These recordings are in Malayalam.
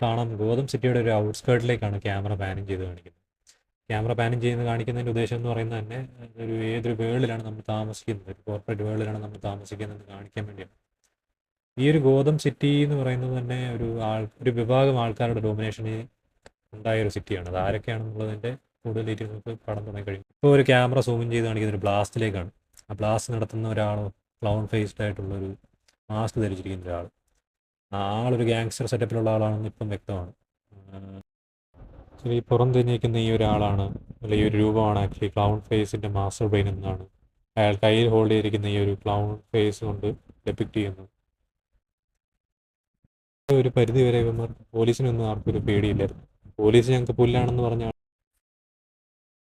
കാണാം ഗോതം സിറ്റിയുടെ ഒരു ഔട്ട്സ്കേർട്ടിലേക്കാണ് ക്യാമറ പാനിങ് ചെയ്ത് കാണിക്കുന്നത്. ക്യാമറ പാനിങ് ചെയ്യുന്ന കാണിക്കുന്നതിൻ്റെ ഉദ്ദേശം എന്ന് പറയുന്നത് തന്നെ ഏതൊരു വേൾഡിലാണ് നമ്മൾ താമസിക്കുന്നത്, ഒരു കോർപ്പറേറ്റ് വേൾഡിലാണ് നമ്മൾ താമസിക്കുന്നതെന്ന് കാണിക്കാൻ വേണ്ടിയാണ്. ഈ ഒരു ഗോതം സിറ്റി എന്ന് പറയുന്നത് തന്നെ ഒരു വിഭാഗം ആൾക്കാരുടെ ഡോമിനേഷന് ഉണ്ടായ ഒരു സിറ്റിയാണ്. അത് ആരൊക്കെയാണെന്നുള്ളതിൻ്റെ കൂടുതൽ ഡീറ്റെയിൽസ് നമുക്ക് പടം തുടങ്ങി കഴിയും. ഇപ്പോൾ ഒരു ക്യാമറ സൂം ചെയ്ത് കാണിക്കുന്ന ഒരു ബ്ലാസ്റ്റിലേക്കാണ്. ആ ബ്ലാസ്റ്റ് നടത്തുന്ന ഒരാളോ ക്ലൗൺ ഫേസ്ഡ് ആയിട്ടുള്ളൊരു മാസ്ക് ധരിച്ചിരിക്കുന്ന ഒരാൾ. ആ ആളൊരു ഗാങ്സ്റ്റർ സെറ്റപ്പിലുള്ള ആളാണെന്ന് ഇപ്പം വ്യക്തമാണ്. ആക്ച്വലി പുറം തിരിഞ്ഞിരിക്കുന്ന ഈ ഒരാളാണ്, അല്ല ഈ ഒരു രൂപമാണ് ആക്ച്വലി ക്ലൗൺ ഫേസിൻ്റെ മാസ്റ്റർ ബ്രെയിൻ എന്നാണ് അയാൾ കയ്യിൽ ഹോൾഡ് ചെയ്തിരിക്കുന്ന ഈ ഒരു ക്ലൗൺ ഫേസ് കൊണ്ട് ഡെപ്പിക്റ്റ് ചെയ്യുന്നത്. ഒരു പരിധി വരെ ഇവന്മാർ പോലീസിനൊന്നും ആർക്കും ഒരു പേടിയില്ലായിരുന്നു. പോലീസ് ഞങ്ങൾക്ക് പുല്ലാണെന്ന് പറഞ്ഞാൽ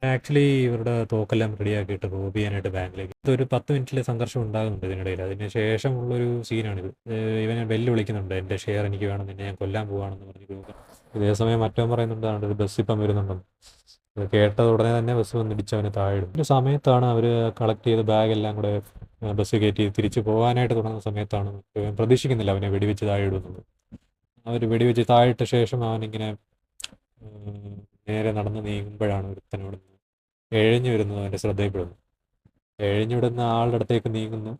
ആക്ച്വലി ഇവരുടെ തോക്കെല്ലാം റെഡിയാക്കിയിട്ട് റോബ് ചെയ്യാനായിട്ട് ബാങ്കിലേക്ക് ഇതൊരു 10 മിനിറ്റിലെ സംഘർഷം ഉണ്ടാകുന്നുണ്ട് ഇതിനിടയിൽ. അതിന് ശേഷമുള്ളൊരു സീനാണിത്. ഇവനെ വെല്ലുവിളിക്കുന്നുണ്ട്, എൻ്റെ ഷെയർ എനിക്ക് വേണം, നിന്നെ ഞാൻ കൊല്ലാൻ പോവാണെന്ന് പറഞ്ഞ്. ഇതേസമയം മറ്റവൻ പറയുന്നുണ്ട് ഒരു ബസ് ഇപ്പം വരുന്നുണ്ടെന്ന്. അത് കേട്ടത് ഉടനെ തന്നെ ബസ് വന്നിടിച്ച് അവന് താഴെയിടും. ഒരു സമയത്താണ് അവർ കളക്ട് ചെയ്ത ബാഗെല്ലാം കൂടെ ബസ് കയറ്റി തിരിച്ച് പോകാനായിട്ട് തുടങ്ങുന്ന സമയത്താണ് പ്രതീക്ഷിക്കുന്നില്ല അവനെ വെടിവെച്ച് താഴെയിടുന്നത്. അവർ വെടിവെച്ച് താഴിട്ട ശേഷം അവനിങ്ങനെ നേരെ നടന്ന് നീങ്ങുമ്പോഴാണ് ഒരുത്തനോട് എഴഞ്ഞു വരുന്നത് അവൻ്റെ ശ്രദ്ധയിൽപ്പെടുന്നു. എഴഞ്ഞുവിടുന്ന ആളുടെ അടുത്തേക്ക് നീങ്ങുന്നു.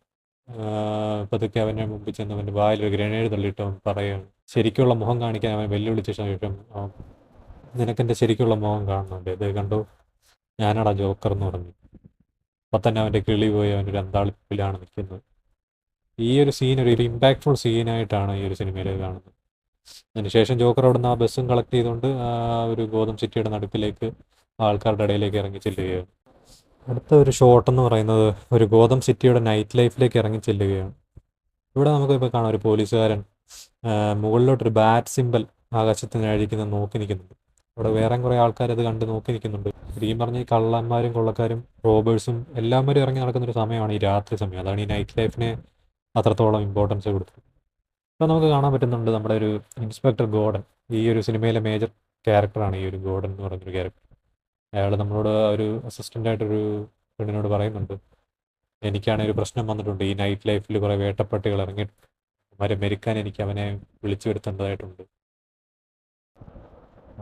പതുക്കെ അവൻ്റെ മുമ്പിൽ ചെന്ന് അവൻ്റെ വായിലൊരു ഗ്രനേഡ് തള്ളിയിട്ട് അവൻ പറയുകയാണ്. ശരിക്കുള്ള മുഖം കാണിക്കാൻ അവൻ വെല്ലുവിളിച്ച ശേഷം നിനക്കെൻ്റെ ശരിക്കുള്ള മുഖം കാണുന്നുണ്ട്, ഇത് കണ്ടോ, ഞാനാടാ ജോക്കർ എന്ന് പറഞ്ഞു. അപ്പം തന്നെ അവൻ്റെ കിളി പോയി അവനൊരു അന്താളിപ്പിലാണ് നിൽക്കുന്നത്. ഈ ഒരു സീൻ ഒരു ഇമ്പാക്ട്ഫുൾ സീനായിട്ടാണ് ഈ ഒരു സിനിമയിൽ കാണുന്നത്. അതിനുശേഷം ജോക്കർ അവിടുന്ന് ആ ബസ്സും കളക്ട് ചെയ്തുകൊണ്ട് ഒരു ഗോതം സിറ്റിയുടെ നടുക്കിലേക്ക് ആൾക്കാരുടെ ഇടയിലേക്ക് ഇറങ്ങി ചെല്ലുകയാണ്. അടുത്ത ഒരു ഷോട്ട് എന്ന് പറയുന്നത് ഒരു ഗോതം സിറ്റിയുടെ നൈറ്റ് ലൈഫിലേക്ക് ഇറങ്ങി ചെല്ലുകയാണ്. ഇവിടെ നമുക്കിപ്പോൾ കാണാം ഒരു പോലീസുകാരൻ മുകളിലോട്ടൊരു ബാറ്റ് സിമ്പൽ ആകാശത്തിന് അഴിക്കുന്നത് നോക്കി നിൽക്കുന്നുണ്ട്. അവിടെ വേറെ കുറേ ആൾക്കാർ അത് കണ്ട് നോക്കി നിൽക്കുന്നുണ്ട്. ശരിക്കും പറഞ്ഞാൽ ഈ കള്ളന്മാരും കൊള്ളക്കാരും റോബേഴ്സും എല്ലാവരും ഇറങ്ങി നടക്കുന്നൊരു സമയമാണ് ഈ രാത്രി സമയം. അതാണ് ഈ നൈറ്റ് ലൈഫിനെ അത്രത്തോളം ഇമ്പോർട്ടൻസ് കൊടുത്തത്. ഇപ്പോൾ നമുക്ക് കാണാൻ പറ്റുന്നുണ്ട് നമ്മുടെ ഒരു ഇൻസ്പെക്ടർ ഗോർഡൻ, ഈ ഒരു സിനിമയിലെ മേജർ ക്യാരക്ടറാണ് ഈ ഒരു ഗോർഡൻ എന്ന് പറഞ്ഞൊരു ക്യാരക്ടർ. അയാൾ നമ്മളോട് ഒരു അസിസ്റ്റൻ്റായിട്ടൊരു പെണ്ണിനോട് പറയുന്നുണ്ട്, എനിക്കാണെങ്കിൽ ഒരു പ്രശ്നം വന്നിട്ടുണ്ട്, ഈ നൈറ്റ് ലൈഫിൽ കുറേ വേട്ടപ്പട്ടികൾ ഇറങ്ങി അവരെ മെരുക്കാൻ എനിക്ക് അവനെ വിളിച്ചു വരുത്തേണ്ടതായിട്ടുണ്ട്.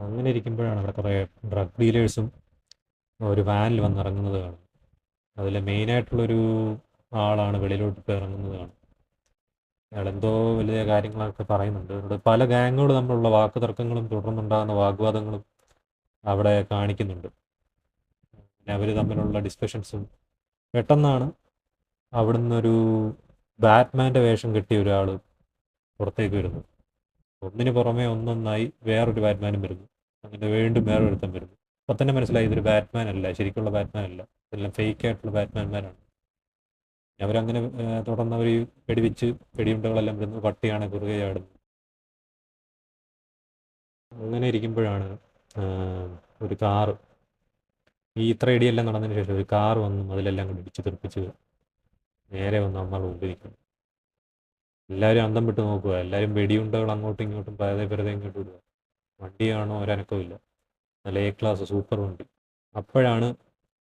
അങ്ങനെ ഇരിക്കുമ്പോഴാണ് അവിടെ കുറേ ഡ്രഗ് ഡീലേഴ്സും ഒരു വാനിൽ വന്നിറങ്ങുന്നത് കാണും. അതിൽ മെയിനായിട്ടുള്ളൊരു ആളാണ് വെളിയിലോട്ട് ഇപ്പോൾ ഇറങ്ങുന്നത് കാണും. അയാൾ എന്തോ വലിയ കാര്യങ്ങളൊക്കെ പറയുന്നുണ്ട്. ഇവിടെ പല ഗാങ്ങുകൾ തമ്മിലുള്ള വാക്ക് തർക്കങ്ങളും തുടർന്നുണ്ടാകുന്ന വാഗ്വാദങ്ങളും അവിടെ കാണിക്കുന്നുണ്ട്. പിന്നെ അവർ തമ്മിലുള്ള ഡിസ്കഷൻസും. പെട്ടെന്നാണ് അവിടുന്ന് ഒരു ബാറ്റ്മാൻ്റെ വേഷം കെട്ടിയ ഒരാൾ പുറത്തേക്ക് വരുന്നു. ഒന്നിന് പുറമെ ഒന്നൊന്നായി വേറൊരു ബാറ്റ്മാനും വരുന്നു. അങ്ങനെ വീണ്ടും വേറൊരുത്തം വരുന്നു. അപ്പം തന്നെ മനസ്സിലായി ഇതൊരു ബാറ്റ്മാൻ അല്ല, ശരിക്കുള്ള ബാറ്റ്മാൻ അല്ല, ഇതെല്ലാം ഫേക്ക് ആയിട്ടുള്ള ബാറ്റ്മാൻമാരാണ്. അവരങ്ങനെ തുടർന്ന് അവർ വെടിവെച്ച് വെടിയുണ്ടകളെല്ലാം വരുന്നു. പട്ടിയാണ് കുറുകെ ചാടുന്നത്. അങ്ങനെ ഇരിക്കുമ്പോഴാണ് ഒരു കാറ്, ഈ ഇത്ര ഇടിയെല്ലാം നടന്നതിന് ശേഷം ഒരു കാറ് വന്നു അതിലെല്ലാം കൂടി ഇടിച്ച് തെറിപ്പിച്ച് നേരെ വന്ന് നമ്മളുടെ മുമ്പിൽ നിൽക്കുന്നു. എല്ലാവരും അന്തം വിട്ട് നോക്കുക. എല്ലാവരും വെടിയുണ്ടകൾ അങ്ങോട്ടും ഇങ്ങോട്ടും പരതെ ഇങ്ങോട്ടും ഇടുക. വണ്ടിയാണോ ഒരനക്കമില്ല, നല്ല എ ക്ലാസ് സൂപ്പർ വണ്ടി. അപ്പോഴാണ്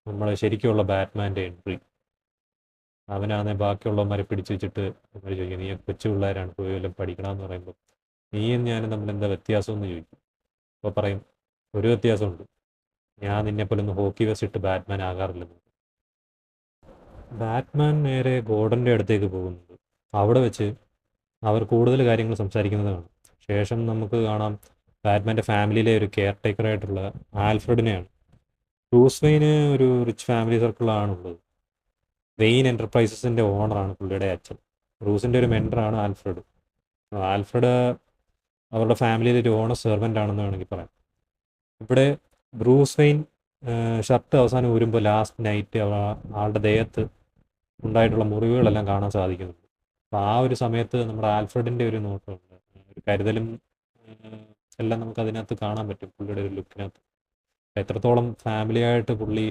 നമ്മൾ ശരിക്കുള്ള ബാറ്റ്മാൻ്റെ എൻട്രി. അവനാണെ ബാക്കിയുള്ളവന്മാരെ പിടിച്ച് വെച്ചിട്ട് അവർ ചോദിക്കും, നീ കൊച്ചു പിള്ളേരാണ്, പോയി വല്ലതും പഠിക്കണമെന്ന് പറയുമ്പോൾ നീയും ഞാനും തമ്മിൽ എന്താ വ്യത്യാസമെന്ന് ചോദിക്കും. അപ്പോൾ പറയും, ഒരു വ്യത്യാസമുണ്ട്, ഞാൻ നിന്നെപ്പോലെ ഒന്ന് ഹോക്കി വെസ്റ്റ് ഇട്ട് ബാറ്റ്മാൻ ആകാറില്ലെന്ന്. ബാറ്റ്മാൻ നേരെ ഗോർഡൻ്റെ അടുത്തേക്ക് പോകുന്നുണ്ട്. അവിടെ വെച്ച് അവർ കൂടുതൽ കാര്യങ്ങൾ സംസാരിക്കുന്നത് കാണാം. ശേഷം നമുക്ക് കാണാം ബാറ്റ്മാൻ്റെ ഫാമിലിയിലെ ഒരു കെയർ ടേക്കറായിട്ടുള്ള ആൽഫ്രഡിനെയാണ്. ബ്രൂസ് വെയിന് ഒരു റിച്ച് ഫാമിലി സർക്കിളാണുള്ളത്. വെയിൻ എൻ്റർപ്രൈസസിൻ്റെ ഓണറാണ് പുള്ളിയുടെ അച്ഛൻ. ബ്രൂസിൻ്റെ ഒരു മെൻറ്ററാണ് ആൽഫ്രഡ്. ആൽഫ്രഡ് അവരുടെ ഫാമിലിയിലെ ഒരു ഓണർ സെർവൻ്റ് ആണെന്ന് വേണമെങ്കിൽ പറയാം. ഇവിടെ ബ്രൂസ് വെയിൻ ഷർട്ട് അവസാനം ഊരുമ്പോൾ ലാസ്റ്റ് നൈറ്റ് ആളുടെ ദേഹത്ത് ഉണ്ടായിട്ടുള്ള മുറിവുകളെല്ലാം കാണാൻ സാധിക്കുന്നുണ്ട്. അപ്പോൾ ആ ഒരു സമയത്ത് നമ്മുടെ ആൽഫ്രഡിൻ്റെ ഒരു നോട്ടമുണ്ട്, ഒരു കരുതലും എല്ലാം നമുക്ക് അതിനകത്ത് കാണാൻ പറ്റും പുള്ളിയുടെ ഒരു ലുക്കിനകത്ത്. എത്രത്തോളം ഫാമിലിയായിട്ട് പുള്ളി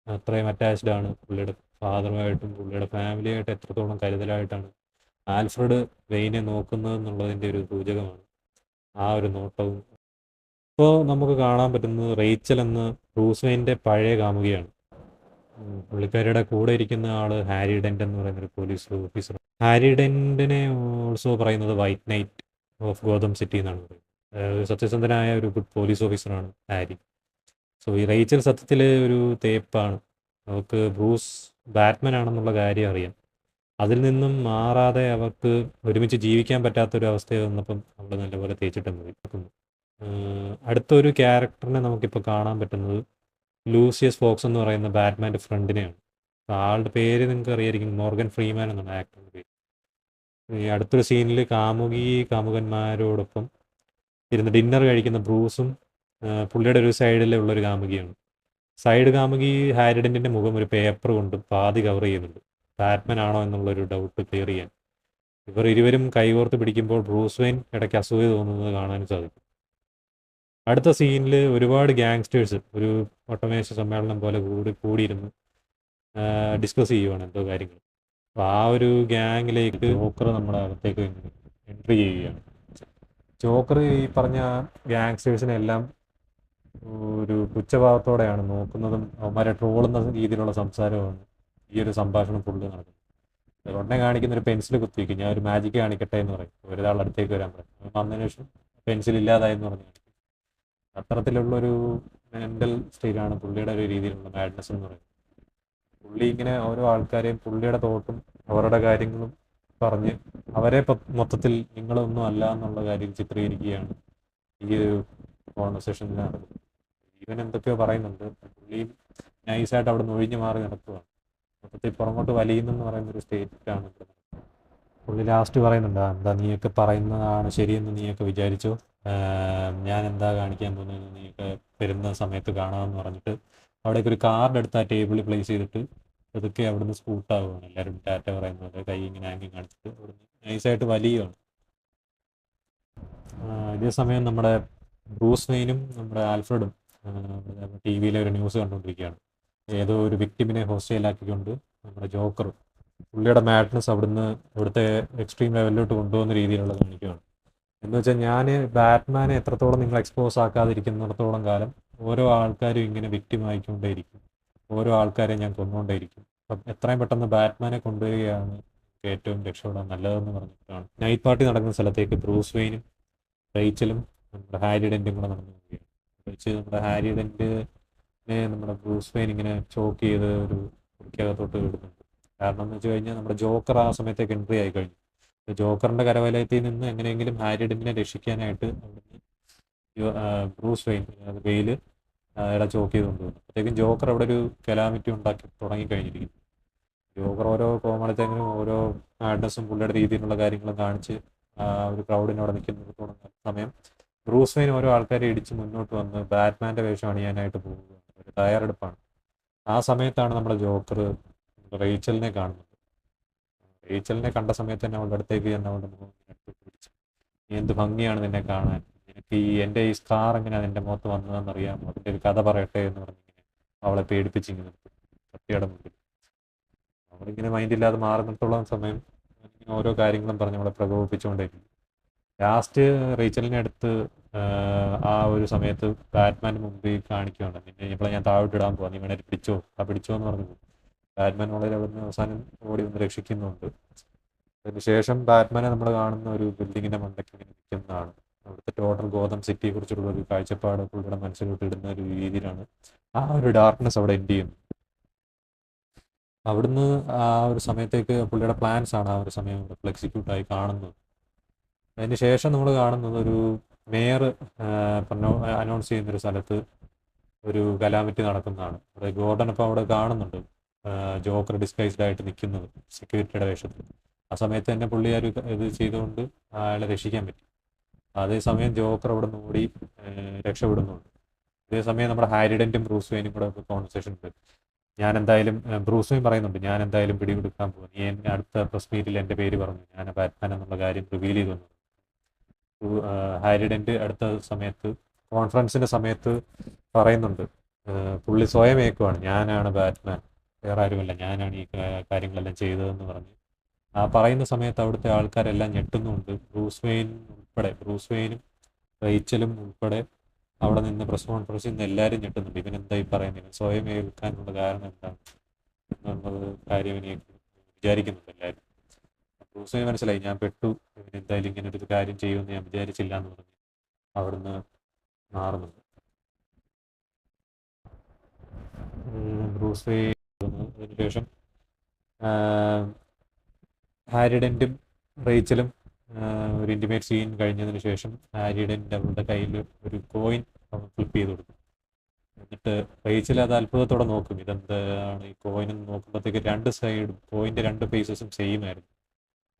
അത്രയും അറ്റാച്ച്ഡ് ആണ് പുള്ളിയുടെ ഫാദറുമായിട്ടും പുള്ളിയുടെ ഫാമിലിയായിട്ട് എത്രത്തോളം കരുതലായിട്ടാണ് ആൽഫ്രഡ് വെയിനെ നോക്കുന്നത് എന്നുള്ളതിൻ്റെ ഒരു സൂചകമാണ് ആ ഒരു നോട്ടവും. ഇപ്പോൾ നമുക്ക് കാണാൻ പറ്റുന്നത് റേച്ചൽ എന്ന ബ്രൂസ് വെയിൻ്റെ പഴയ കാമുകിയാണ്. പുള്ളിക്കാരിയുടെ കൂടെ ഇരിക്കുന്ന ആൾ ഹാരി ഡെൻ്റ് എന്ന് പറയുന്നൊരു പോലീസ് ഓഫീസർ. ഹാരി ഡെൻറ്റിനെ ഓൾസോ പറയുന്നത് white knight of Gotham city എന്നാണ് പറയുന്നത്. ഒരു സത്യസന്ധനായ ഒരു ഗുഡ് പോലീസ് ഓഫീസറാണ് ഹാരി. സോ ഈ റേച്ചൽ സത്യത്തിൽ ഒരു തേപ്പാണ്. അവൾക്ക് ബ്രൂസ് ബാറ്റ്മാൻ ആണെന്നുള്ള കാര്യം അറിയാം. അതിൽ നിന്നും മാറാതെ അവർക്ക് ഒരുമിച്ച് ജീവിക്കാൻ പറ്റാത്തൊരു അവസ്ഥ വന്നപ്പം അവൾ നല്ലപോലെ തേച്ചിട്ട് മതി. അടുത്തൊരു ക്യാരക്ടറിനെ നമുക്കിപ്പോൾ കാണാൻ പറ്റുന്നത് ലൂസിയസ് ഫോക്സ് എന്ന് പറയുന്ന ബാറ്റ്മാൻ്റെ ഫ്രണ്ടിനെയാണ്. ആളുടെ പേര് നിങ്ങൾക്ക് അറിയായിരിക്കും, മോർഗൻ ഫ്രീമാൻ എന്നാണ് ആക്ടറിൻ്റെ പേര്. ഈ അടുത്തൊരു സീനിൽ കാമുകന്മാരോടൊപ്പം ഇരുന്ന് ഡിന്നർ കഴിക്കുന്ന ബ്രൂസും പുള്ളിയുടെ ഒരു സൈഡിലുള്ളൊരു കാമുകിയാണ്. സൈഡ് കാമുകി ഹാരിഡൻറ്റിൻ്റെ മുഖം ഒരു പേപ്പർ കൊണ്ട് പാതി കവർ ചെയ്യുന്നുണ്ട്, ബാറ്റ്മാൻ ആണോ എന്നുള്ളൊരു ഡൗട്ട് ക്ലിയർ ചെയ്യാൻ. ഇവർ ഇരുവരും കൈകോർത്ത് പിടിക്കുമ്പോൾ ബ്രൂസ് വെയിൻ ഇടയ്ക്ക് അസൂയ തോന്നുന്നത് കാണാനും സാധിക്കും. അടുത്ത സീനിൽ ഒരുപാട് ഗ്യാങ്സ്റ്റേഴ്സ് ഒരു ഒട്ടമേശ സമ്മേളനം പോലെ കൂടിയിരുന്ന് ഡിസ്കസ് ചെയ്യുവാണ് എന്തോ കാര്യങ്ങൾ. അപ്പോൾ ആ ഒരു ഗ്യാങ്ങിലേക്ക് ജോക്കർ നമ്മുടെ അകത്തേക്ക് എൻട്രി ചെയ്യുകയാണ്. ജോക്കർ ഈ പറഞ്ഞ ഗ്യാങ്സ്റ്റേഴ്സിനെല്ലാം ഒരു പുച്ഛഭാവത്തോടെയാണ് നോക്കുന്നതും അവന്മാരെ ട്രോളുന്ന രീതിയിലുള്ള സംസാരമാണ് ഈ ഒരു സംഭാഷണം ഫുള്ള് നടക്കുന്നത്. ഉടനെ കാണിക്കുന്ന ഒരു പെൻസിൽ കുത്തിവെക്കും, ഞാൻ ഒരു മാജിക് കാണിക്കട്ടെ എന്ന് പറയും, ഒരാൾ അടുത്തേക്ക് വരാൻ പറയും. വന്നതിന് ശേഷം പെൻസിൽ ഇല്ലാതായെന്ന് പറഞ്ഞു കാണിക്കും. അത്തരത്തിലുള്ളൊരു മെൻ്റൽ സ്റ്റേറ്റാണ് പുള്ളിയുടെ ഒരു രീതിയിലുള്ള മാഡ്നസ് എന്ന് പറയുന്നത്. പുള്ളി ഇങ്ങനെ ഓരോ ആൾക്കാരെയും പുള്ളിയുടെ തോട്ടും അവരുടെ കാര്യങ്ങളും പറഞ്ഞ് അവരെ മൊത്തത്തിൽ നിങ്ങളൊന്നും അല്ല എന്നുള്ള കാര്യം ചിത്രീകരിക്കുകയാണ് ഈ ഒരു കോൺവെർസേഷനിൽ നടക്കുന്നത്. ഈവൻ എന്തൊക്കെയോ പറയുന്നുണ്ട്, പുള്ളിയും നൈസായിട്ട് അവിടെ നിന്ന് ഒഴിഞ്ഞു മാറി നടക്കുകയാണ്. മൊത്തത്തിൽ പുറമോട്ട് വലിയുന്നെന്ന് പറയുന്ന ഒരു സ്റ്റേറ്റാണ് ഇവിടെ. പുള്ളി ലാസ്റ്റ് പറയുന്നുണ്ട്, എന്താ നീയൊക്കെ പറയുന്നതാണ് ശരിയെന്ന് നീയൊക്കെ വിചാരിച്ചോ, ഞാൻ എന്താ കാണിക്കാൻ പോകുന്നതെന്ന് നീയൊക്കെ വരുന്ന സമയത്ത് കാണാമെന്ന് പറഞ്ഞിട്ട് അവിടേക്ക് ഒരു കാർഡ് എടുത്ത് ആ ടേബിളിൽ പ്ലേസ് ചെയ്തിട്ട് അതൊക്കെ അവിടുന്ന് സ്കൂട്ടാവുകയാണ്. എല്ലാവരും ടാറ്റ പറയുന്നത് കൈ ഇങ്ങനെ ആംഗിങ് കാണിച്ചിട്ട് അവിടുന്ന് നൈസായിട്ട് വലിയുകയാണ്. ഇതേ സമയം നമ്മുടെ ബ്രൂസ് വെയിനും നമ്മുടെ ആൽഫ്രഡും ടി വിയിലെ ഒരു ന്യൂസ് കണ്ടുകൊണ്ടിരിക്കുകയാണ്. ഏതോ ഒരു വിക്ടിമിനെ ഹോസ്റ്റൈലാക്കിക്കൊണ്ട് നമ്മുടെ ജോക്കർ പുള്ളിയുടെ മാഡ്നസ് ഇവിടുത്തെ എക്സ്ട്രീം ലെവലിലോട്ട് കൊണ്ടുപോകുന്ന രീതിയിലുള്ള കാണിക്കുകയാണ്. എന്ന് വെച്ചാൽ ഞാൻ ബാറ്റ്മാനെ എത്രത്തോളം നിങ്ങൾ എക്സ്പോസ് ആക്കാതിരിക്കുന്നിടത്തോളം കാലം ഓരോ ആൾക്കാരും ഇങ്ങനെ വിക്ടിമായിക്കൊണ്ടേയിരിക്കും, ഓരോ ആൾക്കാരെയും ഞാൻ കൊന്നുകൊണ്ടേയിരിക്കും. അപ്പം എത്രയും പെട്ടെന്ന് ബാറ്റ്മാനെ കൊണ്ടുവരികയാണ് ഏറ്റവും രക്ഷപ്പെടാൻ നല്ലതെന്ന് പറഞ്ഞിട്ടാണ് നൈറ്റ് പാർട്ടി നടക്കുന്ന സ്ഥലത്തേക്ക് ബ്രൂസ് വെയിനും റേച്ചലും നമ്മുടെ ഹാരി ഡെൻറ്റും കൂടെ നടന്നു പോവുകയാണ്. വെച്ച് നമ്മുടെ ഹാരി ഡെൻറ്റിനെ നമ്മുടെ ബ്രൂസ് വെയിൻ ഇങ്ങനെ ചോക്ക് ചെയ്ത് ഒരു കുറിക്കകത്തോട്ട് വിടുന്നുണ്ട്. കാരണം എന്ന് വെച്ച് കഴിഞ്ഞാൽ നമ്മുടെ ജോക്കർ ആ സമയത്തേക്ക് എൻട്രി ആയി കഴിഞ്ഞു. ജോക്കറിൻ്റെ കരവലയത്തിൽ നിന്ന് എങ്ങനെയെങ്കിലും ഹാരി ഡെൻറ്റിനെ രക്ഷിക്കാനായിട്ട് അവിടുന്ന് ബ്രൂസ് വെയിൽ അയാളെ ചോക്ക് ചെയ്ത് കൊണ്ടുവന്നു. അപ്പോഴത്തേക്കും ജോക്കർ അവിടെ ഒരു കലാമിറ്റി ഉണ്ടാക്കി തുടങ്ങിക്കഴിഞ്ഞിരിക്കുന്നു. ജോക്കർ ഓരോ കോമളത്തെങ്കിലും ഓരോ മാഡ്നസും പുള്ളിയുടെ രീതിയിലുള്ള കാര്യങ്ങളും കാണിച്ച് ഒരു ക്രൗഡിനോടെ നിൽക്കുന്ന സമയം ബ്രൂസ് വെയിൻ ഓരോ ആൾക്കാരെ ഇടിച്ച് മുന്നോട്ട് വന്ന് ബാറ്റ്മാൻ്റെ വേഷം അണിയാനായിട്ട് പോകുക, ഒരു തയ്യാറെടുപ്പാണ്. ആ സമയത്താണ് നമ്മുടെ ജോക്കർ റേച്ചലിനെ കാണുന്നത്. റേച്ചലിനെ കണ്ട സമയത്ത് തന്നെ അവളുടെ അടുത്തേക്ക് ചെന്ന് അവളുടെ മുഖം പിടിച്ചു, നീ എന്ത് ഭംഗിയാണ് നിന്നെ കാണാൻ, നിനക്ക് എൻ്റെ ഈ സ്കാർ എങ്ങനെയാണ് എൻ്റെ മുഖത്ത് വന്നതെന്ന് അറിയാമോ, അതിൻ്റെ ഒരു കഥ പറയട്ടെ എന്ന് പറഞ്ഞിങ്ങനെ അവളെ പേടിപ്പിച്ചിങ്ങനെ കത്തിയുടെ മുമ്പിൽ. അവളിങ്ങനെ മൈൻഡില്ലാതെ മാറുന്നിട്ടുള്ള സമയം ഇങ്ങനെ ഓരോ കാര്യങ്ങളും പറഞ്ഞ് അവളെ പ്രകോപിപ്പിച്ചുകൊണ്ടേയിരിക്കും. ലാസ്റ്റ് റേച്ചലിനെ അടുത്ത് ആ ഒരു സമയത്ത് ബാറ്റ്മാൻ്റെ മുമ്പിൽ കാണിക്കുകയാണ്, നിന്നെ ഇപ്പോൾ ഞാൻ താഴോട്ടിടാൻ പോവാം, നീ വേണേൽ പിടിച്ചോ എന്ന് പറഞ്ഞു. ബാറ്റ്മാൻ വളരെ അവിടുന്ന് അവസാനം ഓടി വന്ന് രക്ഷിക്കുന്നുണ്ട്. അതിനുശേഷം ബാറ്റ്മാനെ നമ്മൾ കാണുന്ന ഒരു ബിൽഡിങ്ങിൻ്റെ മണ്ടയ്ക്ക് ഇങ്ങനെ നിൽക്കുന്നതാണ്. അവിടുത്തെ ടോട്ടൽ ഗോതം സിറ്റിയെ കുറിച്ചുള്ള ഒരു കാഴ്ചപ്പാട് പുള്ളിയുടെ മനസ്സിലോട്ട് ഇടുന്ന ഒരു രീതിയിലാണ് ആ ഒരു ഡാർക്ക്നെസ് അവിടെ എൻഡ് ചെയ്യുന്നത്. അവിടുന്ന് ആ ഒരു സമയത്തേക്ക് പുള്ളിയുടെ പ്ലാൻസ് ആണ് ആ ഒരു സമയം ഇവിടെ എക്സിക്യൂട്ടായി കാണുന്നത്. അതിന് ശേഷം നമ്മൾ കാണുന്നത് ഒരു മേയർ അനൗൺസ് ചെയ്യുന്നൊരു സ്ഥലത്ത് ഒരു കലാമിറ്റി നടക്കുന്നതാണ്. അവിടെ ഗോർഡൻ അപ്പോൾ അവിടെ കാണുന്നുണ്ട് ജോക്കർ ഡിസ്ഗൈസ്ഡ് ആയിട്ട് നിൽക്കുന്നത് സെക്യൂരിറ്റിയുടെ വേഷത്തിൽ. ആ സമയത്ത് തന്നെ പുള്ളി ആ ഒരു ഇത് ചെയ്തുകൊണ്ട് അയാളെ രക്ഷിക്കാൻ പറ്റി. അതേസമയം ജോക്കർ അവിടെ നിന്ന് ഓടി രക്ഷപ്പെടുന്നുണ്ട്. അതേസമയം നമ്മുടെ ഹാരി ഡെൻറ്റും ബ്രൂസ് വെയിനും കൂടെ കോൺവെർസേഷൻ ഉണ്ട്. ഞാൻ എന്തായാലും ബ്രൂസ് വെയിൻ പറയുന്നുണ്ട്, ഞാൻ എന്തായാലും പിടികൊടുക്കാൻ പോകും, നീ അടുത്ത പ്രസ് മീറ്റിൽ എൻ്റെ പേര് പറഞ്ഞു, ഞാൻ ബാറ്റ്മാൻ എന്നുള്ള കാര്യം റിവീൽ ചെയ്തു തന്നു. ഹാരി ഡെൻറ്റ് അടുത്ത സമയത്ത് കോൺഫറൻസിൻ്റെ സമയത്ത് പറയുന്നുണ്ട്, പുള്ളി സ്വയം ഏക്കുവാണ്, ഞാനാണ് ബാറ്റ്മാൻ, വേറെ ആരുമല്ല, ഞാനാണ് ഈ കാര്യങ്ങളെല്ലാം ചെയ്തതെന്ന് പറഞ്ഞ് ആ പറയുന്ന സമയത്ത് അവിടുത്തെ ആൾക്കാരെല്ലാം ഞെട്ടുന്നുണ്ട്. ബ്രൂസ് വെയിനും റേച്ചലും ഉൾപ്പെടെ അവിടെ നിന്ന് പ്രസ് കോൺഫറൻസിൽ നിന്ന് എല്ലാവരും ഞെട്ടുന്നുണ്ട്. ഇവൻ എന്തായി പറയുന്നത്, ഇവൻ സ്വയം ഏൽക്കാനുള്ള കാരണം എന്താണ് എന്നുള്ളത് കാര്യം ഇവനെ വിചാരിക്കുന്നുണ്ട് എല്ലാവരും. ബ്രൂസ് വെയിൻ മനസ്സിലായി, ഞാൻ പെട്ടു, ഇവൻ എന്തായാലും ഇങ്ങനെ ഒരു കാര്യം ചെയ്യുമെന്ന് ഞാൻ വിചാരിച്ചില്ല എന്ന് പറഞ്ഞു അവിടുന്ന് മാറുന്നുണ്ട്. ബ്രൂസ് വെയിൻ അതിനുശേഷം ഹാരി ഡെൻറ്റും റേച്ചലും ഒരു ഇൻറ്റിമേറ്റ് സീൻ കഴിഞ്ഞതിന് ശേഷം ഹാരി ഡെൻറ്റ് അവളുടെ കയ്യിൽ ഒരു കോയിൻ ഫ്ലിപ്പ് ചെയ്ത് കൊടുക്കും. എന്നിട്ട് റേച്ചൽ അത് അത്ഭുതത്തോടെ നോക്കും, ഇതെന്താണ് ഈ കോയിൻ എന്ന് നോക്കുമ്പോഴത്തേക്ക് രണ്ട് സൈഡും കോയിൻ്റെ രണ്ട് ഫേസസും സെയിം ആയിരുന്നു.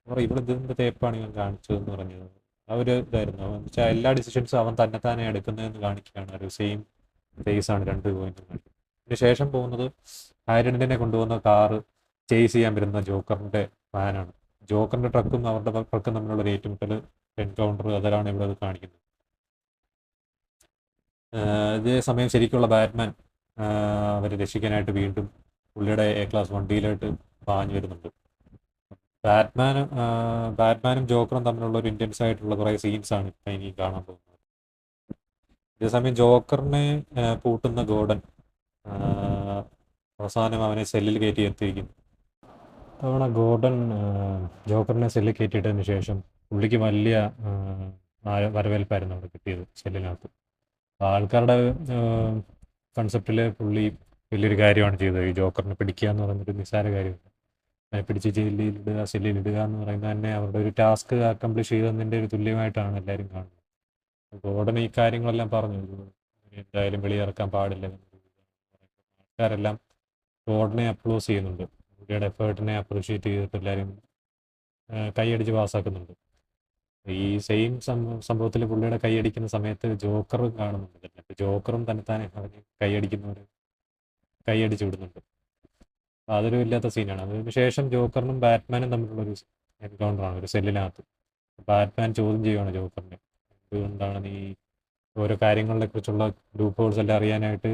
അപ്പോൾ ഇവിടെ ഇതിൻ്റെ തേപ്പാണ് ഇവൻ കാണിച്ചതെന്ന് പറഞ്ഞത്. ആ ഒരു ഇതായിരുന്നു അവൻ വെച്ചാൽ എല്ലാ ഡിസിഷൻസും അവൻ തന്നെത്താനെ എടുക്കുന്നതെന്ന് കാണിക്കുകയാണ്. ഒരു സെയിം ഫേസ് ആണ് രണ്ട് കോയിനും കാണിക്കുന്നത്. ഇതിന് ശേഷം പോകുന്നത് ഹാരിഡൻറ്റിനെ കൊണ്ടുപോകുന്ന കാറ് ചേസ് ചെയ്യാൻ വരുന്ന ജോക്കറിൻ്റെ വാനാണ്. ജോക്കറിൻ്റെ ട്രക്കും അവരുടെ ട്രക്കും തമ്മിലുള്ള ഒരു ഏറ്റുമുട്ടൽ, എൻകൗണ്ടർ, അതാണ് ഇവിടെ അത് കാണിക്കുന്നത്. ഇതേ സമയം ശരിക്കുള്ള ബാറ്റ്മാൻ അവരെ രക്ഷിക്കാനായിട്ട് വീണ്ടും പുള്ളിയുടെ എ ക്ലാസ് വണ്ടിയിലായിട്ട് പാഞ്ഞു വരുന്നുണ്ട്. ബാറ്റ്മാനും ജോക്കറും തമ്മിലുള്ള ഒരു ഇൻറ്റൻസ് ആയിട്ടുള്ള കുറേ സീൻസാണ് ഇപ്പം ഇനി കാണാൻ പോകുന്നത്. ഇതേസമയം ജോക്കറിനെ പൂട്ടുന്ന ഗോർഡൻ അവസാനം അവനെ സെല്ലിൽ കയറ്റി എത്തിയിരിക്കുന്നു. തവണ ഗോർഡൻ ജോക്കറിനെ സെല്ലിൽ കയറ്റിയിട്ടതിന് ശേഷം പുള്ളിക്ക് വലിയ വരവേൽപ്പായിരുന്നു അവിടെ കിട്ടിയത് സെല്ലിനകത്ത്. ആൾക്കാരുടെ കൺസെപ്റ്റിൽ പുള്ളി വലിയൊരു കാര്യമാണ് ചെയ്തത്. ഈ ജോക്കറിനെ പിടിക്കുക എന്ന് പറയുന്നൊരു നിസ്സാര കാര്യമില്ല. പിടിച്ച് ജയിലിലിടുക, സെല്ലിലിടുക എന്ന് പറയുന്നത് തന്നെ അവരുടെ ഒരു ടാസ്ക് അക്കംപ്ലിഷ് ചെയ്തതിൻ്റെ ഒരു തുല്യമായിട്ടാണ് എല്ലാവരും കാണുന്നത്. ഗോർഡൻ ഈ കാര്യങ്ങളെല്ലാം പറഞ്ഞു, എന്തായാലും വെളിയിറക്കാൻ പാടില്ല. ആൾക്കാരെല്ലാം ഗോർഡനെ അപ്ലോസ് ചെയ്യുന്നുണ്ട്, പുള്ളിയുടെ എഫേർട്ടിനെ അപ്രീഷിയേറ്റ് ചെയ്തിട്ട് എല്ലാവരും കൈയടിച്ച് പാസ്സാക്കുന്നുണ്ട്. ഈ സെയിം സംഭവത്തിൽ പുള്ളിയുടെ കൈയടിക്കുന്ന സമയത്ത് ജോക്കറും കാണുന്നുണ്ട്. ജോക്കറും തന്നെത്താനെ അവന് കൈയടിച്ച് വിടുന്നുണ്ട്. അതൊരു ഇല്ലാത്ത സീനാണ്. അതിന് ശേഷം ജോക്കറിനും ബാറ്റ്മാനും തമ്മിലുള്ളൊരു എൻകൗണ്ടറാണ് ഒരു സെല്ലിനകത്ത്. ബാറ്റ്മാൻ ചോദ്യം ചെയ്യുവാണ് ജോക്കറിനെ, എന്തുകൊണ്ടാണ് നീ ഓരോ കാര്യങ്ങളെ കുറിച്ചുള്ള ലൂപ്പ് ഹോൾസ് എല്ലാം അറിയാനായിട്ട്.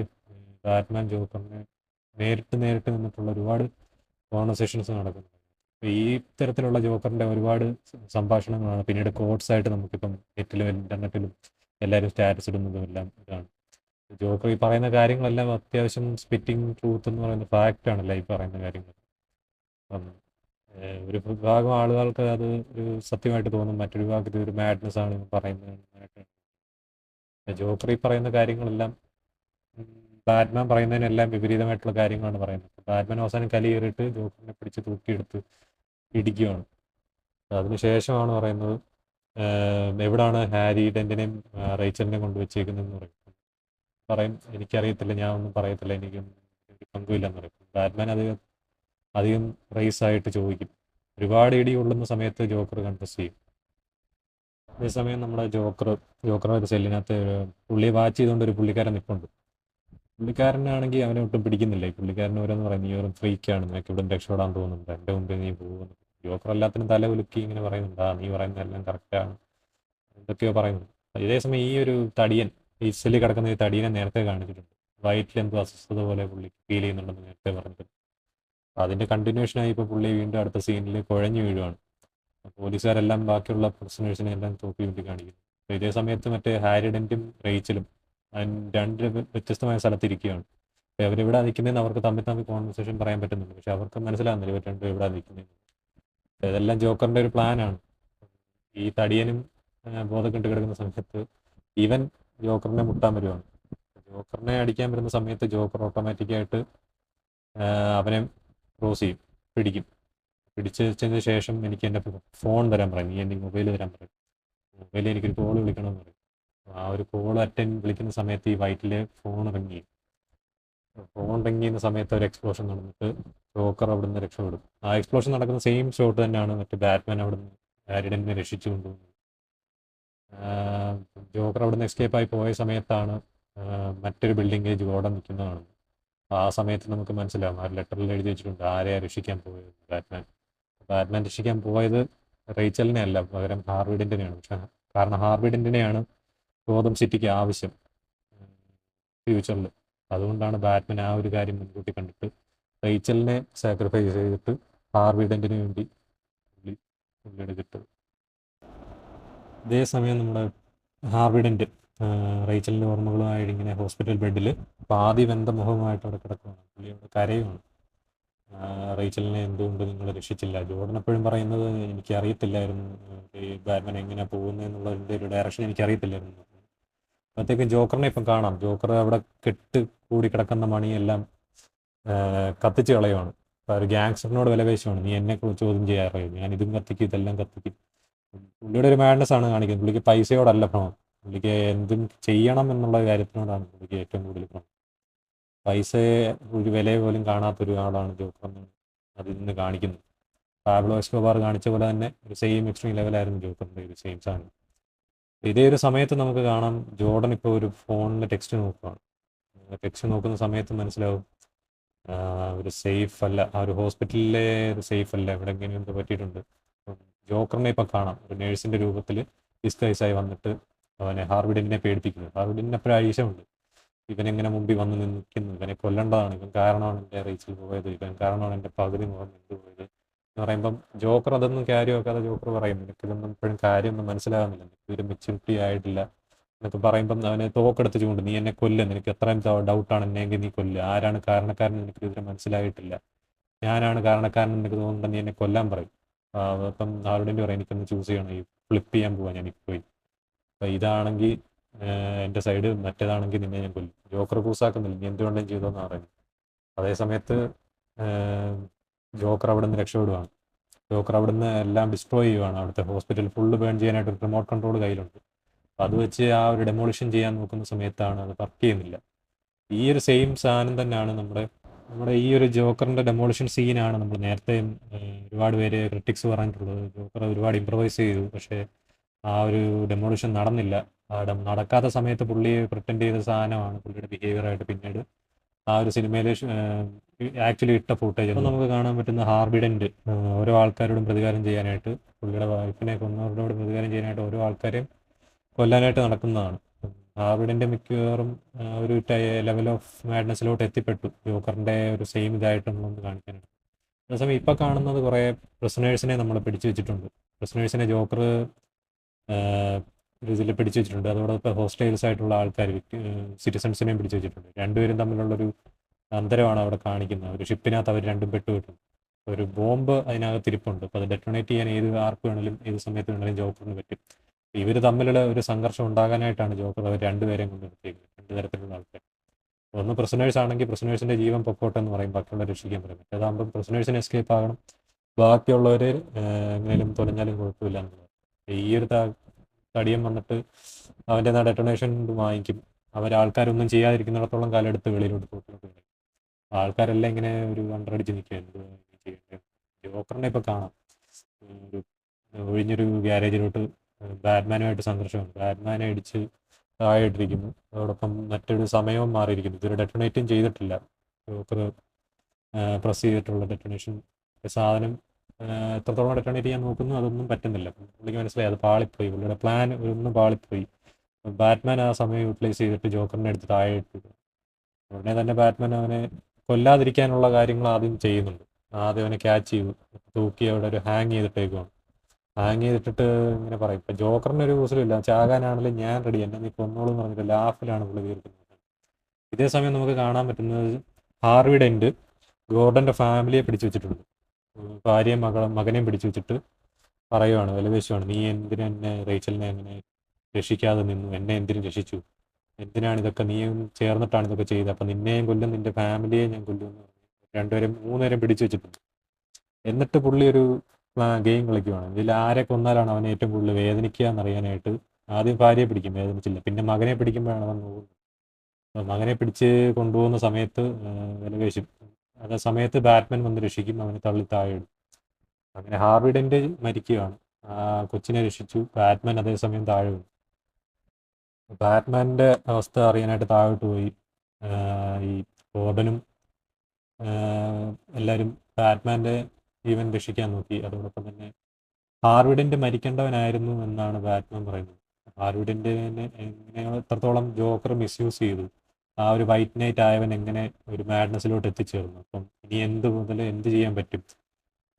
ബാറ്റ്മാൻ ജോക്കറിനെ നേരിട്ട് നിന്നിട്ടുള്ള ഒരുപാട് കോൺവെർസേഷൻസ് നടക്കുന്നുണ്ട്. ഈ തരത്തിലുള്ള ജോക്കറിൻ്റെ ഒരുപാട് സംഭാഷണങ്ങളാണ് പിന്നീട് കോട്ട്സായിട്ട് നമുക്കിപ്പം നെറ്റിലും ഇൻ്റർനെറ്റിലും എല്ലാവരും സ്റ്റാറ്റസ് ഇടുന്നതും എല്ലാം ഇതാണ്. ജോക്കർ ഈ പറയുന്ന കാര്യങ്ങളെല്ലാം അത്യാവശ്യം സ്പിറ്റിംഗ് ട്രൂത്ത് എന്ന് പറയുന്ന ഫാക്റ്റാണല്ലോ ഈ പറയുന്ന കാര്യങ്ങൾ. അപ്പം ഒരു വിഭാഗം ആളുകൾക്ക് അത് ഒരു സത്യമായിട്ട് തോന്നും, മറ്റൊരു വിഭാഗത്തിൽ ഒരു മാഡ്നസ് ആണ് പറയുന്നതായിട്ട്. ജോക്കർ ഈ പറയുന്ന കാര്യങ്ങളെല്ലാം ബാറ്റ്മാൻ പറയുന്നതിനെല്ലാം വിപരീതമായിട്ടുള്ള കാര്യങ്ങളാണ് പറയുന്നത്. ബാറ്റ്മാൻ അവസാനം കലി കയറിയിട്ട് ജോക്കറിനെ പിടിച്ച് തൂക്കിയെടുത്ത് ഇടിക്കുകയാണ്. അതിനുശേഷമാണ് പറയുന്നത് എവിടാണ് ഹാരി ഡെൻറ്റിനെയും റേച്ചലിനെയും കൊണ്ടുവച്ചേക്കുന്നതെന്ന് പറയും, എനിക്കറിയത്തില്ല, ഞാൻ ഒന്നും പറയത്തില്ല, എനിക്കൊന്നും ഒരു പങ്കുമില്ലെന്ന് പറയും. ബാറ്റ്മാൻ അധികം റേസായിട്ട് ചോദിക്കും. ഒരുപാട് ഇടി കൊള്ളുന്ന സമയത്ത് ജോക്കർ കൺഫസ് ചെയ്യും. അതേസമയം നമ്മുടെ ജോക്കർ ഒരു സെല്ലിനകത്ത് പുള്ളിയെ വാച്ച് ചെയ്തുകൊണ്ട് ഒരു പുള്ളിക്കാരൻ നിൽപ്പുണ്ട്. പുള്ളിക്കാരനാണെങ്കിൽ അവനെ ഒട്ടും പിടിക്കുന്നില്ല. ഈ പുള്ളിക്കാരൻ ഓരോന്ന് പറയും, നീ ഒരു ഫ്രീക്കാണ്, നിനക്ക് ഇവിടെ രക്ഷപ്പെടാൻ തോന്നുന്നുണ്ട്, എൻ്റെ മുമ്പിൽ നീ പോകുന്നു. ജോക്കർ എല്ലാത്തിനും തല കുലുക്കി ഇങ്ങനെ പറയുന്നുണ്ട്, നീ പറയുന്നതെല്ലാം കറക്റ്റാണ്, എന്തൊക്കെയോ പറയുന്നുണ്ട്. ഇതേസമയം ഈ ഒരു തടിയൻ, ഈ സെല്ലിൽ കിടക്കുന്ന ഈ തടിയനെ നേരത്തെ കാണിച്ചിട്ടുണ്ട്. വയറ്റിൽ എന്തോ അസ്വസ്ഥത പോലെ പുള്ളി ഫീൽ ചെയ്യുന്നുണ്ടെന്ന് നേരത്തെ പറഞ്ഞിട്ടുണ്ട്. അതിൻ്റെ കണ്ടിന്യൂഷനായി ഇപ്പോൾ പുള്ളി വീണ്ടും അടുത്ത സീനിൽ കുഴഞ്ഞു വീഴുവാണ്. പോലീസുകാരെല്ലാം ബാക്കിയുള്ള പ്രിസണേഴ്സിനെ എല്ലാം തോപ്പി വേണ്ടി കാണിക്കുന്നു. അപ്പോൾ ഇതേ സമയത്ത് മറ്റേ ഹാരി ഡെൻറ്റും റേച്ചലും രണ്ട് വ്യത്യസ്തമായ സ്ഥലത്തിരിക്കുകയാണ്. അപ്പോൾ അവരെവിടെ നിൽക്കുന്നതെന്ന് അവർക്ക് തമ്മിൽ കോൺവെർസേഷൻ പറയാൻ പറ്റുന്നുണ്ട്, പക്ഷെ അവർക്ക് മനസ്സിലാകുന്നില്ല ഇവർ രണ്ടും എവിടെ നിൽക്കുന്നതെന്ന്. ഇതെല്ലാം ജോക്കറിൻ്റെ ഒരു പ്ലാനാണ്. ഈ തടിയനും ബോധം കെട്ട് കിടക്കുന്ന സമയത്ത് ഇവൻ ജോക്കറിനെ മുട്ടാൻ വരുവാണ്. ജോക്കറിനെ അടിക്കാൻ വരുന്ന സമയത്ത് ജോക്കർ ഓട്ടോമാറ്റിക്കായിട്ട് അവനെ ക്രോസ് ചെയ്യും, പിടിച്ച് വെച്ചതിന് ശേഷം എനിക്ക് എൻ്റെ ഫോൺ തരാൻ പറയും, നീ എൻ്റെ മൊബൈൽ തരാൻ പറയും, മൊബൈലിൽ എനിക്കൊരു കോൾ വിളിക്കണമെന്ന് പറയും. ആ ഒരു കോൾ വിളിക്കുന്ന സമയത്ത് ഈ വയറ്റിൽ ഫോൺ റിങ് ചെയ്യുന്ന സമയത്ത് ഒരു എക്സ്പ്ലോഷൻ നടന്നിട്ട് ജോക്കർ അവിടെ നിന്ന് രക്ഷപ്പെടും. ആ എക്സ്പ്ലോഷൻ നടക്കുന്ന സെയിം ഷോട്ട് തന്നെയാണ് മറ്റേ ബാറ്റ്മാൻ അവിടെ നിന്ന് ഹാരി ഡെൻറ്റിനെ രക്ഷിച്ചു കൊണ്ടുപോകുന്നത്. ജോക്കർ അവിടെ നിന്ന് എസ്കേപ്പായി പോയ സമയത്താണ് മറ്റൊരു ബിൽഡിങ്ങിൽ ഗോർഡൻ നിൽക്കുന്നതാണ്. ആ സമയത്ത് നമുക്ക് മനസ്സിലാവും, ആ ലെറ്ററിൽ എഴുതി വെച്ചിട്ടുണ്ട് ആരെയാ രക്ഷിക്കാൻ പോയത്. ബാറ്റ്മാൻ രക്ഷിക്കാൻ പോയത് റേച്ചലിനെ അല്ല, പകരം ഹാർവി ഡെൻറ്റിനെയാണ്. പക്ഷെ കാരണം ഹാർവി ഡെൻറ്റിനെയാണ് ഗോതം സിറ്റിക്ക് ആവശ്യം ഫ്യൂച്ചറിൽ. അതുകൊണ്ടാണ് ബാറ്റ്മാൻ ആ ഒരു കാര്യം മുൻകൂട്ടി കണ്ടിട്ട് റേച്ചലിനെ സാക്രിഫൈസ് ചെയ്തിട്ട് ഹാർവി ഡെൻറ്റിന് വേണ്ടി പുള്ളിയുടെ കിട്ടും. ഇതേസമയം നമ്മുടെ ഹാർവി ഡെൻറ്റ് റേച്ചലിൻ്റെ ഓർമ്മകളുമായിട്ട് ഇങ്ങനെ ഹോസ്പിറ്റൽ ബെഡിൽ പാതി വെന്ത മുഖമായിട്ട് അവിടെ കിടക്കുകയാണ്. പുള്ളി അവിടെ കരയുമാണ്. റേച്ചലിനെ എന്തുകൊണ്ട് നിങ്ങൾ രക്ഷിച്ചില്ല? ജോർഡൻ എപ്പോഴും പറയുന്നത് എനിക്കറിയത്തില്ലായിരുന്നു ഈ ബാറ്റ്മാൻ എങ്ങനെ പോകുന്നത് എന്നുള്ളതിൻ്റെ ഒരു ഡയറക്ഷൻ എനിക്കറിയത്തില്ലായിരുന്നു. അപ്പോഴത്തേക്കും ജോക്കറിനെ ഇപ്പം കാണാം. ജോക്കർ അവിടെ കെട്ട് കൂടി കിടക്കുന്ന മണിയെല്ലാം കത്തിച്ച് കളയുവാണ്. അപ്പോൾ ഒരു ഗ്യാങ്സ്റ്ററിനോട് വിലപേശുവാണ്, നീ എന്നെ ചോദ്യം ചെയ്യാറോ, ഞാൻ ഇതും കത്തിക്കും ഇതെല്ലാം കത്തിക്കും. പുള്ളിയുടെ ഒരു മാഡ്നസ് ആണ് കാണിക്കുന്നത്. പുള്ളിക്ക് പൈസയോടല്ല ഭ്രമം, പുള്ളിക്ക് എന്തും ചെയ്യണം എന്നുള്ള കാര്യത്തിനോടാണ് പുള്ളിക്ക് ഏറ്റവും കൂടുതൽ ഭ്രമം. പൈസയെ ഒരു വില പോലും കാണാത്തൊരു ആളാണ് ജോക്കർ എന്നാണ് അതിൽ നിന്ന് കാണിക്കുന്നത്. പാബ്ലോ എസ്കോബാർ കാണിച്ച പോലെ തന്നെ ഒരു സെയിം എക്സ്ട്രീം ലെവലായിരുന്നു ജോക്കറിൻ്റെ ഒരു സെയിം സാധനം. ഇതേ ഒരു സമയത്ത് നമുക്ക് കാണാം ജോർഡൻ ഇപ്പോൾ ഒരു ഫോണിൽ ടെക്സ്റ്റ് നോക്കുകയാണ്. ടെക്സ്റ്റ് നോക്കുന്ന സമയത്ത് മനസ്സിലാവും ഒരു സേഫ് അല്ല, ആ ഒരു ഹോസ്പിറ്റലിലെ ഒരു സേഫ് അല്ല, എവിടെയെങ്കിലും എന്തോ പറ്റിയിട്ടുണ്ട്. ജോക്കറിനെ ഇപ്പം കാണാം ഒരു നേഴ്സിൻ്റെ രൂപത്തിൽ ഡിസ്ഗൈസായി വന്നിട്ട് അവനെ ഹാർവിഡിനെ പേടിപ്പിക്കുന്നു. ഹാർവിഡിന് എപ്പോഴും അരീശമുണ്ട്, ഇവനെങ്ങനെ മുമ്പിൽ വന്ന് നിൽക്കുന്നു, ഇവനെ കൊല്ലേണ്ടതാണ്, ഇവൻ കാരണമാണ് എൻ്റെ റേച്ചിൽ പോയത്, ഇവൻ കാരണമാണ് എൻ്റെ പകുതി മുഖം എന്ത് പോയത് എന്ന് പറയുമ്പം ജോക്കർ അതൊന്നും കാര്യമാക്കാതെ ജോക്കർ പറയും, നിനക്കിതൊന്നും ഇപ്പോഴും കാര്യമൊന്നും മനസ്സിലാകുന്നില്ല, നിനക്ക് ഒരു മെച്യൂരിറ്റി ആയിട്ടില്ല എന്നൊക്കെ പറയുമ്പം അവനെ തോക്കെടുത്ത് ചൂണ്ട്, നീ എന്നെ കൊല്ല്, നിനക്ക് എത്രയും ഡൗട്ടാണ് എന്നെങ്കിൽ നീ കൊല്ല്, ആരാണ് കാരണക്കാരൻ നിനക്ക് ഇതുവരെ മനസ്സിലായിട്ടില്ല, ഞാനാണ് കാരണക്കാരൻ നിനക്ക് തോന്നുന്നുണ്ട്, നീ എന്നെ കൊല്ലാൻ പറയും. അപ്പം ആരോടെങ്കിലും പറയും എനിക്കൊന്ന് ചൂസ് ചെയ്യണം, ഈ ഫ്ലിപ്പ് ചെയ്യാൻ പോവാൻ ഞാൻ ഇപ്പോൾ പോയി, അപ്പം ഇതാണെങ്കിൽ എൻ്റെ സൈഡ്, മറ്റേതാണെങ്കിൽ നിന്നെ ഞാൻ കൊല്ലും. ജോക്കർ കൂസാക്കുന്നില്ല, നീ എന്തുകൊണ്ടും ചെയ്തോന്ന് പറയുന്നത്. അതേ സമയത്ത് ജോക്കർ അവിടെ നിന്ന് രക്ഷപ്പെടുവാണ്. ജോക്കർ അവിടെ നിന്ന് എല്ലാം ഡിസ്ട്രോയ് ചെയ്യുവാണ്. അവിടുത്തെ ഹോസ്പിറ്റൽ ഫുള്ള് ബേൺ ചെയ്യാനായിട്ട് ഒരു റിമോട്ട് കൺട്രോൾ കയ്യിലുണ്ട്. അപ്പം അത് വെച്ച് ആ ഒരു ഡെമോളിഷൻ ചെയ്യാൻ നോക്കുന്ന സമയത്താണ് അത് വർക്ക് ചെയ്യുന്നില്ല. ഈ ഒരു സെയിം സാധനം തന്നെയാണ് നമ്മുടെ നമ്മുടെ ഈ ഒരു ജോക്കറിൻ്റെ ഡെമോളിഷൻ സീനാണ് നമ്മൾ നേരത്തെ ഒരുപാട് പേര് ക്രിട്ടിക്സ് പറഞ്ഞിട്ടുള്ളത്. ജോക്കർ ഒരുപാട് ഇമ്പ്രവൈസ് ചെയ്തു, പക്ഷേ ആ ഒരു ഡെമോളിഷൻ നടന്നില്ല. നടക്കാത്ത സമയത്ത് പുള്ളി പ്രിറ്റൻഡ് ചെയ്ത സാധനമാണ് പുള്ളിയുടെ ബിഹേവിയറായിട്ട് പിന്നീട് ആ ഒരു സിനിമയിൽ ആക്ച്വലി ഇട്ട ഫുട്ടേജ്. അപ്പോൾ നമുക്ക് കാണാൻ പറ്റുന്ന ഹാർബിഡൻറ്റ് ഓരോ ആൾക്കാരോടും പ്രതികാരം ചെയ്യാനായിട്ട്, പുള്ളിയുടെ വൈഫിനെ കൊന്നവരോട് പ്രതികാരം ചെയ്യാനായിട്ട് ഓരോ ആൾക്കാരെയും കൊല്ലാനായിട്ട് നടക്കുന്നതാണ്. ഹാർബിഡൻ്റെ മിക്കവാറും ഒരു ലെവൽ ഓഫ് മാഡ്നസിലോട്ട് എത്തിപ്പെട്ടു, ജോക്കറിൻ്റെ ഒരു സെയിം ഇതായിട്ട് നമ്മളൊന്ന് കാണിക്കാനായിട്ട്. അതേസമയം ഇപ്പം കാണുന്നത് കുറേ പ്രിസണേഴ്സിനെ നമ്മൾ പിടിച്ചു വെച്ചിട്ടുണ്ട്. പ്രിസണേഴ്സിനെ ജോക്കർ ഒരു ഇതിൽ പിടിച്ചു വെച്ചിട്ടുണ്ട്. അതോടൊപ്പം ഹോസ്റ്റൈൽസ് ആയിട്ടുള്ള ആൾക്കാർ, സിറ്റിസൺസിനെയും പിടിച്ചു വെച്ചിട്ടുണ്ട്. രണ്ടുപേരും തമ്മിലുള്ളൊരു അന്തരമാണ് അവിടെ കാണിക്കുന്നത്. ഒരു ഷിപ്പിനകത്ത് അവർ രണ്ടും പെട്ടുകിട്ടും. ഒരു ബോംബ് അതിനകത്ത് ഇരിപ്പുണ്ട്. അപ്പോൾ അത് ഡെറ്റോണേറ്റ് ചെയ്യാൻ ആർക്ക് വേണമെങ്കിലും ഏത് സമയത്ത് വേണമെങ്കിലും ജോക്കറിന് പറ്റും. ഇവർ തമ്മിലുള്ള ഒരു സംഘർഷം ഉണ്ടാകാനായിട്ടാണ് ജോക്കർ അവർ രണ്ടുപേരെയും കൊണ്ട് നിർത്തിയത്, രണ്ട് തരത്തിലുള്ള ആൾക്കാർ. ഒന്ന് പ്രിസണേഴ്സ് ആണെങ്കിൽ പ്രിസണേഴ്സിൻ്റെ ജീവൻ പൊക്കോട്ടെ എന്ന് പറയും, ബാക്കിയുള്ള രക്ഷിക്കാൻ പറയും. മറ്റേതാകുമ്പം പ്രിസണേഴ്സിന് എസ്കേപ്പ് ആകണം, ബാക്കിയുള്ളവർ എങ്ങനെയും തൊലഞ്ഞാലും കുഴപ്പമില്ല എന്നുള്ളത്. ഈ ഒരു തടിയൻ വന്നിട്ട് അവൻ്റെ ഡെറ്റോണേഷൻ വാങ്ങിക്കും. ആൾക്കാരൊന്നും ചെയ്യാതിരിക്കുന്നിടത്തോളം കാലം എടുത്ത് വെളിയിലോട്ട് പോയിട്ടുണ്ട്. ആൾക്കാരെല്ലാം ഇങ്ങനെ ഒരു അണ്ടറടിച്ച് നിൽക്കുകയാണ്. ജോക്കറിനെ ഇപ്പോൾ കാണാം ഒരു ഒഴിഞ്ഞൊരു ഗ്യാരേജിലോട്ട് ബാറ്റ്മാനുമായിട്ട് സംഘർഷമുണ്ട്. ബാറ്റ്മാനെ ഇടിച്ച് താഴെ ഇട്ടിരിക്കുന്നു. അതോടൊപ്പം മറ്റൊരു സമയവും മാറിയിരിക്കുന്നു. ഇതൊരു ഡെറ്റോണേറ്റും ചെയ്തിട്ടില്ല. ജോക്കർ പ്രസ് ചെയ്തിട്ടുള്ള ഡെറ്റോണേഷൻ സാധനം എത്രത്തോളം ഡെറ്റോണേറ്റ് ചെയ്യാൻ നോക്കുന്നു, അതൊന്നും പറ്റുന്നില്ല. പുള്ളിക്ക് മനസ്സിലായി അത് പാളിപ്പോയി, പുള്ളിയുടെ പ്ലാൻ ഒന്നും പാളിപ്പോയി. ബാറ്റ്മാൻ ആ സമയം യൂട്ടിലൈസ് ചെയ്തിട്ട് ജോക്കറിനെ എടുത്ത് താഴെ ഇട്ടു. ഉടനെ തന്നെ ബാറ്റ്മാൻ അവനെ കൊല്ലാതിരിക്കാനുള്ള കാര്യങ്ങൾ ആദ്യം ചെയ്യുന്നുണ്ട്. ആദ്യം അവനെ ക്യാച്ച് ചെയ്തു, തൂക്കി അവിടെ ഒരു ഹാങ് ചെയ്തിട്ടേക്കുവാണ്. ഹാങ് ചെയ്തിട്ടിട്ട് ഇങ്ങനെ പറയും, ഇപ്പം ജോക്കറിന് ഒരു കൂസലുമില്ല, ചാകാനാണെങ്കിലും ഞാൻ റെഡി, എന്നെ നീ കൊന്നോളൂ എന്ന് പറഞ്ഞിട്ട് ലാഫിലാണ് പുള്ളി തീർക്കുന്നത്. ഇതേ സമയം നമുക്ക് കാണാൻ പറ്റുന്നത് ഹാർവി ഡെന്റ് ഗോർഡൻ്റെ ഫാമിലിയെ പിടിച്ചു വെച്ചിട്ടുണ്ട്. ഭാര്യയും മകനെയും പിടിച്ചു വെച്ചിട്ട് പറയുവാണ്, വിലപേശുവാണ്, നീ എന്തിനെന്നെ റേച്ചലിനെ അങ്ങനെ രക്ഷിക്കാതെ നിന്നു, എന്നെ എന്തിനും രക്ഷിച്ചു, എന്തിനാണ് ഇതൊക്കെ, നീയും ചേർന്നിട്ടാണ് ഇതൊക്കെ ചെയ്തത്, അപ്പം നിന്നെയും കൊല്ലും നിൻ്റെ ഫാമിലിയെ ഞാൻ കൊല്ലുമെന്ന് രണ്ടുപേരും മൂന്നുപേരും പിടിച്ചു വെച്ചിട്ടുണ്ട്. എന്നിട്ട് പുള്ളി ഒരു ഗെയിം കളിക്കുവാണ്. ഇതിൽ ആരെ കൊന്നാലാണ് അവൻ ഏറ്റവും കൂടുതൽ വേദനിക്കുക എന്നറിയാനായിട്ട് ആദ്യം ഭാര്യയെ പിടിക്കും, വേദനിച്ചില്ല. പിന്നെ മകനെ പിടിക്കുമ്പോഴാണ് അവൻ നോക്കുന്നത്. അപ്പോൾ മകനെ പിടിച്ച് കൊണ്ടുപോകുന്ന സമയത്ത് വിലപേശും. അതേ സമയത്ത് ബാറ്റ്മാൻ വന്ന് രക്ഷിക്കും, അവനെ തള്ളി താഴെ ഇടും. അങ്ങനെ ഹാർവി ഡെന്റ് മരിക്കുകയാണ്. കൊച്ചിനെ രക്ഷിച്ചു. ബാറ്റ്മാൻ അതേസമയം താഴെ വീണു. ബാറ്റ്മാൻ്റെ അവസ്ഥ അറിയാനായിട്ട് താഴോട്ട് പോയി. ഈ റോബനും എല്ലാവരും ബാറ്റ്മാൻ്റെ ജീവൻ രക്ഷിക്കാൻ നോക്കി. അതോടൊപ്പം തന്നെ ഹാർവി ഡെന്റ് മരിക്കേണ്ടവനായിരുന്നു എന്നാണ് ബാറ്റ്മാൻ പറയുന്നത്. ഹാർവി ഡെന്റിനെ എങ്ങനെ എത്രത്തോളം ജോക്കർ മിസ്യൂസ് ചെയ്തു, ആ ഒരു വൈറ്റ് നൈറ്റ് ആയവൻ എങ്ങനെ ഒരു മാഡ്നസിലോട്ട് എത്തിച്ചേർന്നു. അപ്പം ഇനി എന്ത് ചെയ്യാൻ പറ്റും,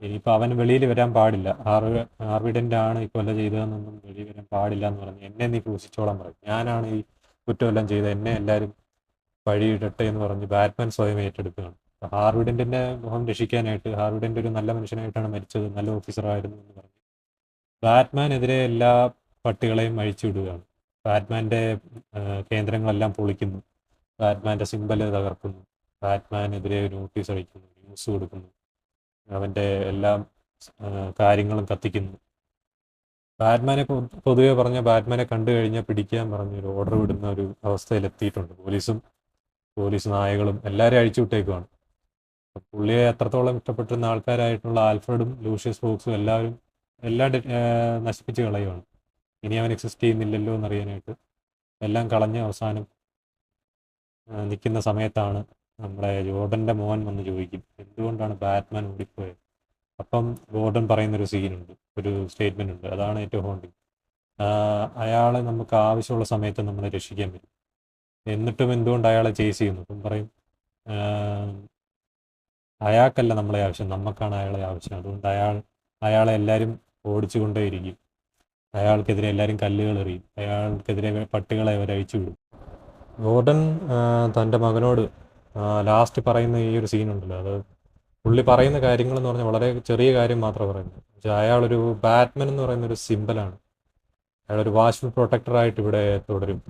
ഇനിയിപ്പോൾ അവൻ വെളിയിൽ വരാൻ പാടില്ല, ഹാർവി ഡെന്റ് ആണ് ഈ കൊല ചെയ്തതെന്നൊന്നും വെളിയിൽ വരാൻ പാടില്ല എന്ന് പറഞ്ഞ് എന്നെ നീ ക്രൂശിച്ചോളാൻ പറയും, ഞാനാണ് ഈ കുറ്റമെല്ലാം ചെയ്തത്, എന്നെ എല്ലാവരും വഴിയിടട്ടെ എന്ന് പറഞ്ഞ് ബാറ്റ്മാൻ സ്വയം ഏറ്റെടുക്കുകയാണ്. ഹാർവി ഡെന്റിന്റെ മുഖം രക്ഷിക്കാനായിട്ട്, ഹാർവി ഡെന്റ് ഒരു നല്ല മനുഷ്യനായിട്ടാണ് മരിച്ചത്, നല്ല ഓഫീസറായിരുന്നു എന്ന് പറഞ്ഞ് ബാറ്റ്മാനെതിരെ എല്ലാ പട്ടികളെയും അഴിച്ചു വിടുകയാണ്. ബാറ്റ്മാൻ്റെ കേന്ദ്രങ്ങളെല്ലാം പൊളിക്കുന്നു, ബാറ്റ്മാൻ്റെ സിമ്പല് തകർക്കുന്നു, ബാറ്റ്മാനെതിരെ നോട്ടീസ് അടിക്കുന്നു, ന്യൂസ് കൊടുക്കുന്നു, അവൻ്റെ എല്ലാ കാര്യങ്ങളും കത്തിക്കുന്നു. ബാറ്റ്മാനെ പൊതുവെ പറഞ്ഞ ബാറ്റ്മാനെ കണ്ടു കഴിഞ്ഞാൽ പിടിക്കാൻ പറഞ്ഞ് ഒരു ഓർഡർ വിടുന്ന ഒരു അവസ്ഥയിലെത്തിയിട്ടുണ്ട്. പോലീസ് നായകളും എല്ലാവരും അഴിച്ചു വിട്ടേക്കുവാണ്. പുള്ളിയെ എത്രത്തോളം ഇഷ്ടപ്പെട്ടിരുന്ന ആൾക്കാരായിട്ടുള്ള ആൽഫ്രഡും ലൂഷ്യസ് ഫോക്സും എല്ലാം നശിപ്പിച്ച് കളയുവാണ്. ഇനി അവൻ എക്സിസ്റ്റ് ചെയ്യുന്നില്ലല്ലോ എന്നറിയാനായിട്ട് എല്ലാം കളഞ്ഞ് അവസാനം നിൽക്കുന്ന സമയത്താണ് നമ്മുടെ ജോർഡൻ്റെ മോൻ വന്ന് ചോദിക്കും എന്തുകൊണ്ടാണ് ബാറ്റ്മാൻ ഓടിപ്പോയത്. അപ്പം ഗോർഡൻ പറയുന്നൊരു സീനുണ്ട്, ഒരു സ്റ്റേറ്റ്മെൻ്റ് ഉണ്ട്, അതാണ് ഏറ്റവും ഹോണ്ടിങ്. അയാളെ നമുക്ക് ആവശ്യമുള്ള സമയത്ത് നമ്മളെ രക്ഷിക്കാൻ പറ്റും, എന്നിട്ടും എന്തുകൊണ്ട് അയാളെ ചേസ് ചെയ്യുന്നു. അപ്പം പറയും അയാൾക്കല്ല നമ്മളെ ആവശ്യം, നമുക്കാണ് അയാളെ ആവശ്യം. അതുകൊണ്ട് അയാളെ എല്ലാവരും ഓടിച്ചുകൊണ്ടേയിരിക്കും, അയാൾക്കെതിരെ എല്ലാവരും കല്ലുകൾ എറിയും, അയാൾക്കെതിരെ പട്ടികളെ അവരഴിച്ചു വിടും. ഗോർഡൻ തൻ്റെ മകനോട് ലാസ്റ്റ് പറയുന്ന ഈ ഒരു സീനുണ്ടല്ലോ, അത് പുള്ളി പറയുന്ന കാര്യങ്ങളെന്ന് പറഞ്ഞാൽ വളരെ ചെറിയ കാര്യം മാത്രമേ പറയുന്നത്. പക്ഷേ അയാളൊരു ബാറ്റ്മാൻ എന്ന് പറയുന്ന ഒരു സിമ്പലാണ്. അയാളൊരു വാച്ച്ഫുൾ പ്രൊട്ടക്ടറായിട്ട് ഇവിടെ തുടരും,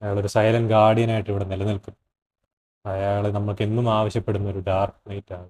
അയാളൊരു സൈലൻറ്റ് ഗാർഡിയനായിട്ട് ഇവിടെ നിലനിൽക്കും. അയാൾ നമുക്ക് എന്നും ആവശ്യപ്പെടുന്ന ഒരു ഡാർക്ക് നൈറ്റ് ആണ്.